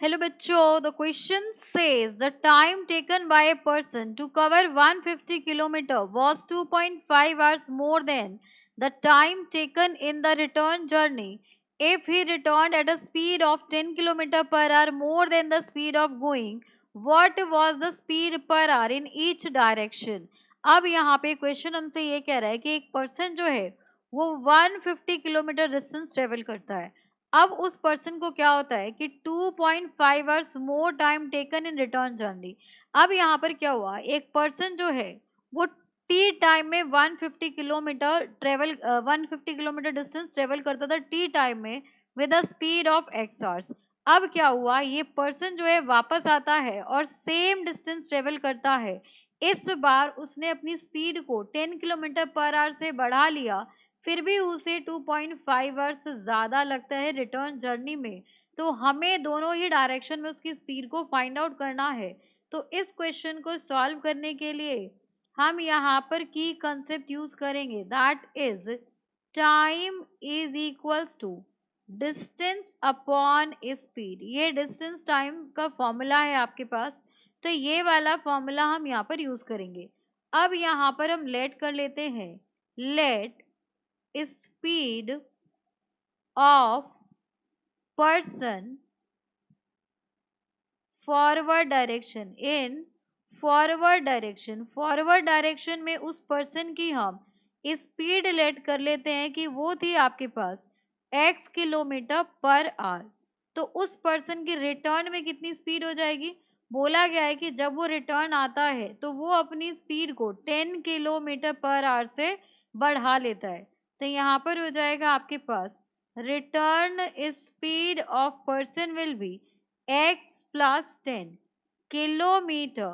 Hello बच्चों, the question says the time taken by a person to cover 150 kilometer was 2.5 hours more than the time taken in the return journey. If he returned at a speed of 10 kilometer per hour more than the speed of going, what was the speed per hour in each direction? अब यहाँ पे question हमसे ये कह रहा है कि एक पर्सन जो है वो 150 किलोमीटर डिस्टेंस ट्रेवल करता है। अब उस पर्सन को क्या होता है कि 2.5 hours more time taken in return journey. अब यहाँ पर क्या हुआ, एक पर्सन जो है वो टी टाइम में 150 किलोमीटर 150 किलोमीटर डिस्टेंस ट्रेवल करता था टी टाइम में with the speed of x hours. अब क्या हुआ, ये पर्सन जो है वापस आता है और सेम डिस्टेंस ट्रेवल करता है। इस बार उसने अपनी स्पीड को 10 किलोमीटर पर आवर से बढ़ा लिया, फिर भी उसे 2.5 आवर्स ज़्यादा लगता है रिटर्न जर्नी में। तो हमें दोनों ही डायरेक्शन में उसकी स्पीड को फाइंड आउट करना है। तो इस क्वेश्चन को सॉल्व करने के लिए हम यहाँ पर की कंसेप्ट यूज करेंगे, that is time is equals to distance upon speed. ये डिस्टेंस टाइम का फॉर्मूला है आपके पास, तो ये वाला फॉर्मूला हम यहाँ पर यूज करेंगे। अब यहाँ पर हम लेट कर लेते हैं, let speed of person forward direction in forward direction में उस पर्सन की हम स्पीड लेट कर लेते हैं कि वो थी आपके पास x किलोमीटर पर आवर। तो उस पर्सन की रिटर्न में कितनी स्पीड हो जाएगी, बोला गया है कि जब वो रिटर्न आता है तो वो अपनी स्पीड को 10 किलोमीटर पर आवर से बढ़ा लेता है। तो यहाँ पर हो जाएगा आपके पास return speed of person will be x plus 10 kilometre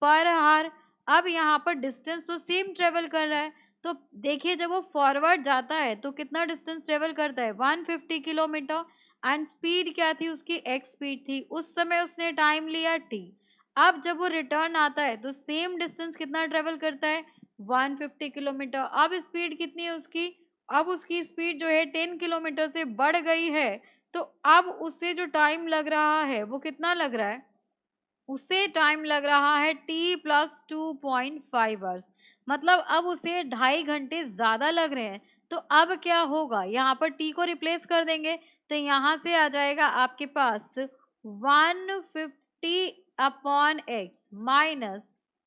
per hour. अब यहाँ पर डिस्टेंस तो सेम ट्रेवल कर रहा है, तो देखिए जब वो फॉरवर्ड जाता है तो कितना डिस्टेंस ट्रेवल करता है 150 किलोमीटर, एंड स्पीड क्या थी उसकी एक्स स्पीड थी, उस समय उसने टाइम लिया टी। अब जब वो रिटर्न आता है तो सेम डिस्टेंस कितना ट्रेवल करता है 150 किलोमीटर। अब स्पीड कितनी है उसकी, अब उसकी स्पीड जो है 10 किलोमीटर से बढ़ गई है। तो अब उससे जो टाइम लग रहा है वो कितना लग रहा है, उसे टाइम लग रहा है t प्लस 2.5 आवर्स। मतलब अब उसे 2.5 घंटे ज़्यादा लग रहे हैं। तो अब क्या होगा, यहाँ पर t को रिप्लेस कर देंगे, तो यहाँ से आ जाएगा आपके पास 150 upon x minus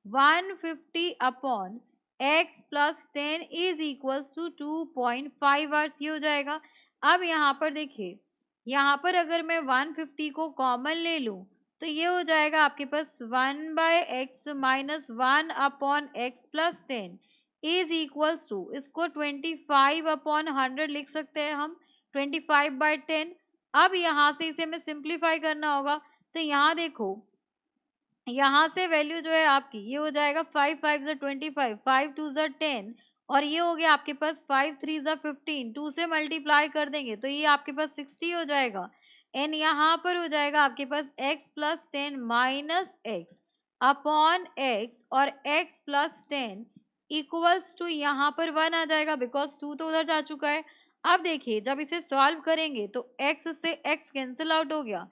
150 upon x plus 10 is equals to 2.5 hours, ये हो जाएगा। अब यहाँ पर देखिए, यहाँ पर अगर मैं 150 को कॉमन ले लूँ तो ये हो जाएगा आपके पास 1/x minus 1/x plus 10 is equals to, इसको 25/100 लिख सकते हैं हम, 25/10। अब यहाँ से इसे हमें सिंप्लीफाई करना होगा, तो यहाँ देखो, यहाँ से वैल्यू जो है आपकी ये हो जाएगा 5 5 ज़ा 25, 5 2 ज़ा 10, और ये हो गया आपके पास 5 3 ज़ा 15, 2 से मल्टीप्लाई कर देंगे तो ये आपके पास 60 हो जाएगा। एंड यहाँ पर हो जाएगा आपके पास x plus 10 minus x upon x, और x प्लस 10 इक्वल्स टू यहाँ पर 1 आ जाएगा, बिकॉज 2 तो उधर जा चुका है। अब देखिए जब इसे सॉल्व करेंगे तो x से x कैंसिल आउट हो गया,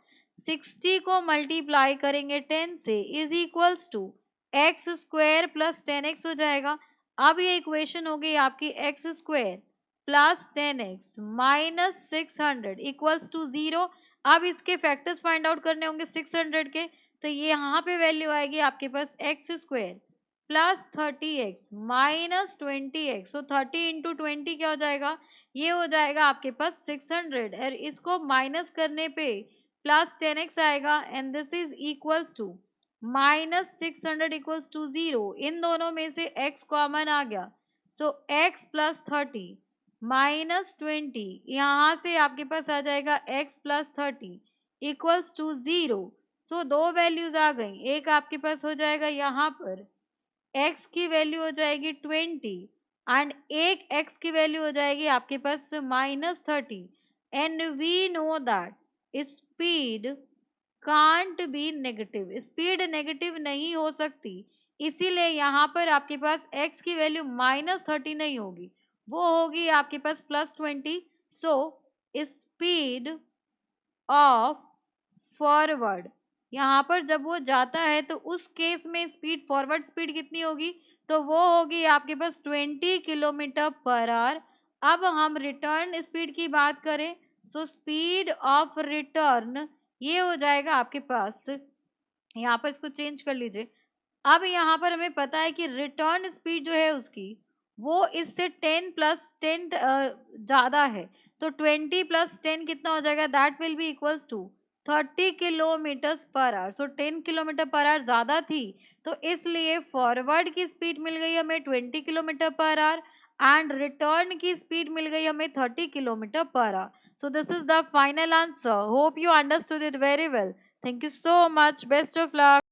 60 को मल्टीप्लाई करेंगे 10 से is equals to x square plus 10x हो जाएगा। अब ये इक्वेशन हो गई आपकी x square plus 10x minus 600 equals to 0। अब इसके फैक्टर्स फाइंड आउट करने होंगे 600 के, तो ये यहाँ पे वैल्यू आएगी आपके पास X square plus 30x minus 20x। तो 30 इंटू 20 क्या हो जाएगा, ये हो जाएगा आपके पास 600, और इसको माइनस करने पे प्लस 10x आएगा, and this is equals to minus 600 equals to 0। इन दोनों में से x कॉमन आ गया, सो x प्लस 30 माइनस 20, यहाँ से आपके पास आ जाएगा x प्लस 30 इक्वल्स टू 0। सो दो वैल्यूज आ गई, एक आपके पास हो जाएगा यहाँ पर x की वैल्यू हो जाएगी 20, एंड एक x की वैल्यू हो जाएगी आपके पास minus 30। And we know that speed can't be negative, speed negative नहीं हो सकती, इसीलिए यहाँ पर आपके पास x की वैल्यू माइनस 30 नहीं होगी, वो होगी आपके पास plus 20। So speed of forward, यहाँ पर जब वो जाता है तो उस केस में स्पीड, फॉरवर्ड स्पीड कितनी होगी, तो वो होगी आपके पास 20 किलोमीटर पर आवर। अब हम रिटर्न स्पीड की बात करें तो स्पीड ऑफ रिटर्न ये हो जाएगा आपके पास, यहाँ पर इसको चेंज कर लीजिए। अब यहाँ पर हमें पता है कि रिटर्न स्पीड जो है उसकी वो इससे 10 प्लस 10 ज़्यादा है, तो 20 प्लस 10 कितना हो जाएगा, that will be equals to 30 kilometres per hour. So 10 kilometre per hour ज़्यादा थी, तो इसलिए फॉरवर्ड की स्पीड मिल गई हमें 20 kilometre per our and return की स्पीड मिल गई हमें 30 kilometre per our. So this is the final answer. Hope you understood it very well. Thank you so much. Best of luck.